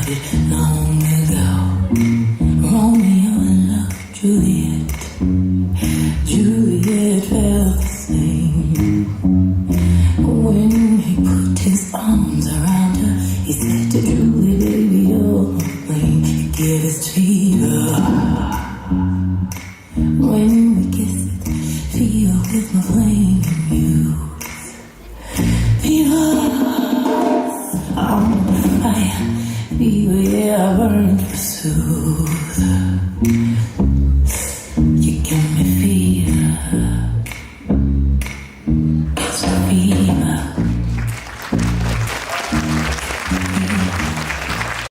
started long ago. Romeo and love, Juliet. Juliet felt the same. When he put his arms around her, he said to Julie, baby, you're my flame. Give us fever. When we kiss it, feel with my flame in you. Fever, on fire. Fever, yeah, I burn to soothe.